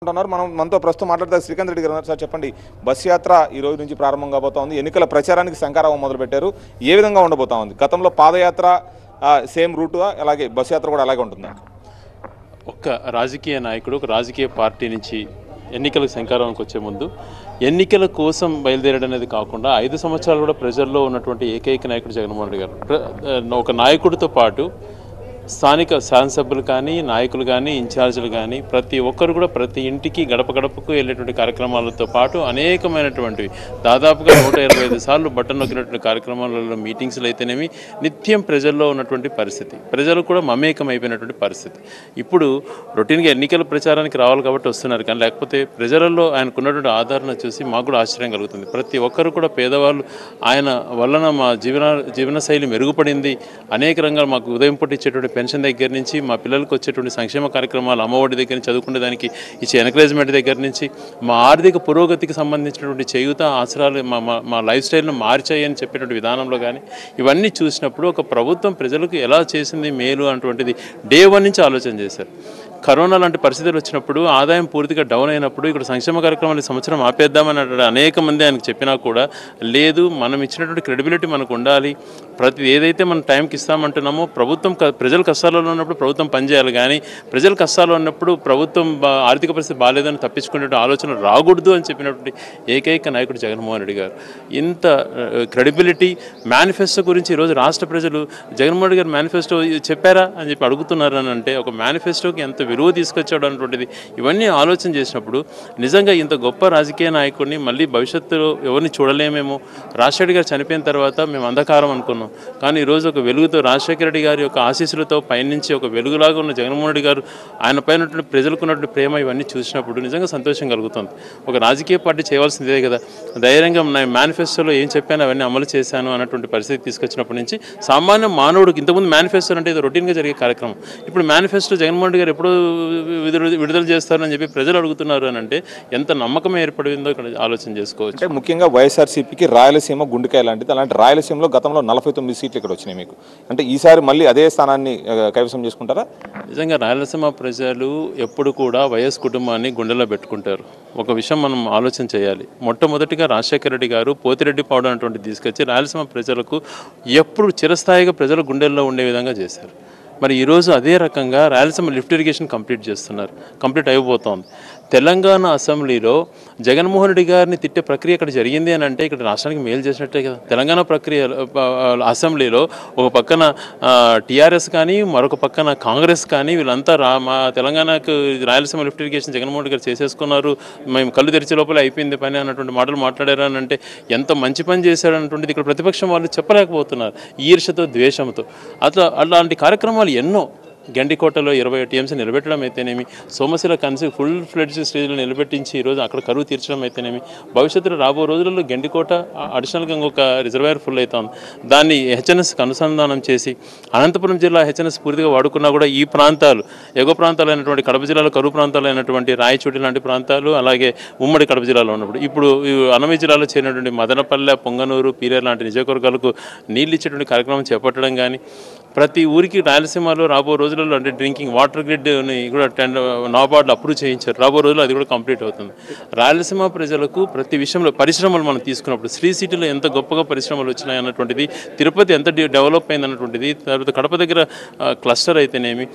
మనం మనతో ప్రస్తుతం మాట్లాడతారు శ్రీకాంత్ రెడ్డి గారు. సార్ చెప్పండి, బస్ యాత్ర ఈ రోజు నుంచి ప్రారంభం కాబోతా ఉంది. ఎన్నికల ప్రచారానికి శంకారావం మొదలుపెట్టారు. ఏ విధంగా ఉండబోతా ఉంది? గతంలో పాదయాత్ర సేమ్ రూటుగా, అలాగే బస్ యాత్ర కూడా అలాగే ఉంటుందా? ఒక్క రాజకీయ నాయకుడు ఒక రాజకీయ పార్టీ నుంచి ఎన్నికలకు శంకారావానికి వచ్చే ముందు ఎన్నికల కోసం బయలుదేరడం అనేది కాకుండా 5 సంవత్సరాలు కూడా ప్రజల్లో ఉన్నటువంటి ఏకైక నాయకుడు జగన్మోహన్ రెడ్డి గారు. ఒక నాయకుడితో పాటు స్థానిక శాసనసభ్యులు కానీ, నాయకులు కానీ, ఇన్ఛార్జీలు కానీ ప్రతి ఒక్కరు కూడా ప్రతి ఇంటికి గడప గడపకు వెళ్ళేటువంటి కార్యక్రమాలతో పాటు అనేకమైనటువంటివి దాదాపుగా 125 సార్లు బటన్ నొక్కినటువంటి కార్యక్రమాలలో మీటింగ్స్లు అయితేనేమి నిత్యం ప్రజల్లో ఉన్నటువంటి పరిస్థితి, ప్రజలు కూడా మమేకం అయిపోయినటువంటి పరిస్థితి. ఇప్పుడు రొటీన్గా ఎన్నికల ప్రచారానికి రావాలి కాబట్టి వస్తున్నారు, కానీ లేకపోతే ప్రజలలో ఆయనకున్నటువంటి ఆదరణ చూసి మాకు కూడా ఆశ్చర్యం కలుగుతుంది. ప్రతి ఒక్కరు కూడా పేదవాళ్ళు ఆయన వలన మా జీవనశైలి మెరుగుపడింది, అనేక రంగాలు మాకు ఉదయం పూట ఇచ్చేటువంటి పెన్షన్ దగ్గర నుంచి మా పిల్లలకు వచ్చేటువంటి సంక్షేమ కార్యక్రమాలు, అమ్మఒడి దగ్గర నుంచి చదువుకునే దానికి ఇచ్చే ఎంకరేజ్మెంట్ దగ్గర నుంచి మా ఆర్థిక పురోగతికి సంబంధించినటువంటి చేయూత ఆసరాలు మా లైఫ్ స్టైల్ను మార్చాయి అని చెప్పేటువంటి విధానంలో కానీ ఇవన్నీ చూసినప్పుడు ఒక ప్రభుత్వం ప్రజలకు ఎలా చేసింది మేలు అటువంటిది డే 1 నుంచి ఆలోచన చేశారు. కరోనా లాంటి పరిస్థితులు వచ్చినప్పుడు ఆదాయం పూర్తిగా డౌన్ అయినప్పుడు ఇక్కడ సంక్షేమ కార్యక్రమాలు ఈ సంవత్సరం ఆపేద్దామని అనేక మంది ఆయనకు చెప్పినా కూడా లేదు, మనం ఇచ్చినటువంటి క్రెడిబిలిటీ మనకు ఉండాలి, ప్రతి ఏదైతే మనం టైంకి ఇస్తామంటున్నామో ప్రభుత్వం ప్రజల కష్టాలలో ఉన్నప్పుడు ప్రభుత్వం పనిచేయాలి, కానీ ప్రజల కష్టాలు ఉన్నప్పుడు ప్రభుత్వం ఆర్థిక పరిస్థితి బాగాలేదని తప్పించుకునే ఆలోచన రాకూడదు అని చెప్పినటువంటి ఏకైక నాయకుడు జగన్మోహన్ రెడ్డి గారు. ఇంత క్రెడిబిలిటీ మేనిఫెస్టో గురించి ఈరోజు రాష్ట్ర ప్రజలు జగన్మోహన్ రెడ్డి గారు మేనిఫెస్టో చెప్పారా అని చెప్పి అడుగుతున్నారు అని అంటే ఒక మేనిఫెస్టోకి ఎంత విలువ తీసుకొచ్చాడు అన్నటువంటిది ఇవన్నీ ఆలోచన చేసినప్పుడు నిజంగా ఇంత గొప్ప రాజకీయ నాయకుడిని మళ్ళీ భవిష్యత్తులో ఎవరిని చూడలేమేమో. రాజశేఖర రెడ్డి గారు చనిపోయిన తర్వాత మేము అంధకారం అనుకున్నాం, కానీ ఈరోజు ఒక వెలుగుతో రాజశేఖర రెడ్డి గారి యొక్క ఆశీస్సులతో పైనుంచి ఒక వెలుగులాగా ఉన్న జగన్మోహన్ రెడ్డి గారు ఆయన పైన ప్రజలకు ఉన్నటువంటి ప్రేమ ఇవన్నీ చూసినప్పుడు నిజంగా సంతోషం కలుగుతుంది. ఒక రాజకీయ పార్టీ చేయవలసిందే కదా, ధైర్యంగా నేను మేనిఫెస్టోలో ఏం చెప్పాను అవన్నీ అమలు చేశాను అన్నటువంటి పరిస్థితి తీసుకొచ్చినప్పటి నుంచి సామాన్య మానవుడికి ఇంతకుముందు మేనిఫెస్టో అంటే ఇది రొటీన్గా జరిగే కార్యక్రమం, ఇప్పుడు మేనిఫెస్టో జగన్మోహన్ రెడ్డి గారు ఎప్పుడూ విడుదల చేస్తారని చెప్పి ప్రజలు అడుగుతున్నారు అని అంటే ఎంత నమ్మకం ఏర్పడిందో ఇక్కడ ఆలోచన చేసుకోవచ్చు. అంటే ముఖ్యంగా వైఎస్ఆర్సీపీకి రాయలసీమ గుండెకాయ లాంటిది. అలాంటి రాయలసీమలో గతంలో 49 సీట్లు ఇక్కడ వచ్చినాయి మీకు, అంటే ఈసారి మళ్ళీ అదే స్థానాన్ని కైవసం చేసుకుంటారా? నిజంగా రాయలసీమ ప్రజలు ఎప్పుడు కూడా వైఎస్ కుటుంబాన్ని గుండెలో పెట్టుకుంటారు. ఒక విషయం మనం ఆలోచన చేయాలి. మొట్టమొదటిగా రాజశేఖర రెడ్డి గారు పోతిరెడ్డి పౌడర్ అటువంటి తీసుకొచ్చి రాయలసీమ ప్రజలకు ఎప్పుడు చిరస్థాయిగా ప్రజల గుండెల్లో ఉండే విధంగా చేశారు. మరి ఈరోజు అదే రకంగా రాయలసీమ లిఫ్ట్ ఇరిగేషన్ కంప్లీట్ అయిపోతుంది. తెలంగాణ అసెంబ్లీలో జగన్మోహన్ రెడ్డి గారిని తిట్టే ప్రక్రియ ఇక్కడ జరిగింది అని అంటే ఇక్కడ రాష్ట్రానికి మేలు చేసినట్టే కదా. తెలంగాణ ప్రక్రియ అసెంబ్లీలో ఒక పక్కన టీఆర్ఎస్ కానీ మరొక పక్కన కాంగ్రెస్ కానీ వీళ్ళంతా మా తెలంగాణకు రాయలసీమ లిఫ్ట్ ఇరిగేషన్ జగన్మోహన్ రెడ్డి గారు చేసేసుకున్నారు, మేము కళ్ళు తెరిచే లోపల అయిపోయింది పని అన్నటువంటి మాటలు మాట్లాడారు అని అంటే ఎంత మంచి పని చేశాడు అన్నటువంటిది ఇక్కడ ప్రతిపక్షం వాళ్ళు చెప్పలేకపోతున్నారు, ఈర్ష్యతో ద్వేషంతో. అలాంటి కార్యక్రమాలు ఎన్నో. గండికోటలో 20 టీఎంసీ నిలబెట్టడం అయితేనేమి, సోమశిల కన్సి ఫుల్ ఫ్లెడ్జ్ స్టేజ్లో నిలబెట్టించి ఈరోజు అక్కడ కరువు తీర్చడం అయితేనేమి, భవిష్యత్తులో రాబో రోజులలో గండికోట అడిషనల్గా ఇంకొక రిజర్వాయర్ ఫుల్ అవుతుంది, దాన్ని హెచ్ఎన్ఎస్కి అనుసంధానం చేసి అనంతపురం జిల్లా హెచ్ఎన్ఎస్ పూర్తిగా వాడుకున్నా కూడా ఈ ప్రాంతాలు ఎగువ ప్రాంతాలు అయినటువంటి కడప జిల్లాలో కరువు ప్రాంతాలు అయినటువంటి రాయచోటి లాంటి ప్రాంతాలు, అలాగే ఉమ్మడి కడప జిల్లాలో ఉన్నప్పుడు ఇప్పుడు అన్నమయ్య జిల్లాలో చేరినటువంటి మదనపల్లె, పొంగనూరు, పీరేరు లాంటి నియోజకవర్గాలకు నీళ్ళు ఇచ్చేటువంటి కార్యక్రమం చేపట్టడం కానీ, ప్రతి ఊరికి రాయలసీమలో రాబో రోజులలో అంటే డ్రింకింగ్ వాటర్ గ్రిడ్ని కూడా నాబార్డులు అప్రూవ్ చేయించారు. రాబో రోజుల్లో అది కూడా కంప్లీట్ అవుతుంది. రాయలసీమ ప్రజలకు ప్రతి విషయంలో పరిశ్రమలు మనం తీసుకున్నప్పుడు శ్రీ సిటీలో ఎంత గొప్పగా పరిశ్రమలు వచ్చినాయి అన్నటువంటిది, తిరుపతి ఎంత డెవలప్ అయింది అన్నటువంటిది, తర్వాత కడప దగ్గర క్లస్టర్ అయితేనేమి,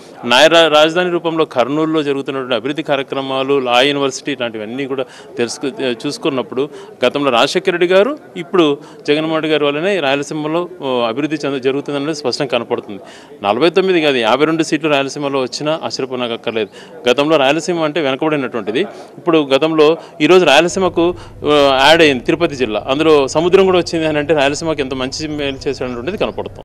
రాజధాని రూపంలో కర్నూలులో జరుగుతున్నటువంటి అభివృద్ధి కార్యక్రమాలు, లా యూనివర్సిటీ ఇలాంటివన్నీ కూడా చూసుకున్నప్పుడు గతంలో రాజశేఖర రెడ్డి గారు ఇప్పుడు జగన్మోహన్ రెడ్డి గారి వల్లనే రాయలసీమలో అభివృద్ధి జరుగుతుందనేది స్పష్టంగా కనపడుతుంది. 49 కాదు 52 సీట్లు రాయలసీమలో వచ్చినా ఆశ్చర్యపోనాక అక్కర్లేదు. గతంలో రాయలసీమ అంటే వెనకబడినటువంటిది, ఇప్పుడు గతంలో ఈరోజు రాయలసీమకు యాడ్ అయింది తిరుపతి జిల్లా, అందులో సముద్రం కూడా వచ్చింది అని అంటే రాయలసీమకి ఎంత మంచి మేలు చేసేటువంటిది కనపడుతుంది.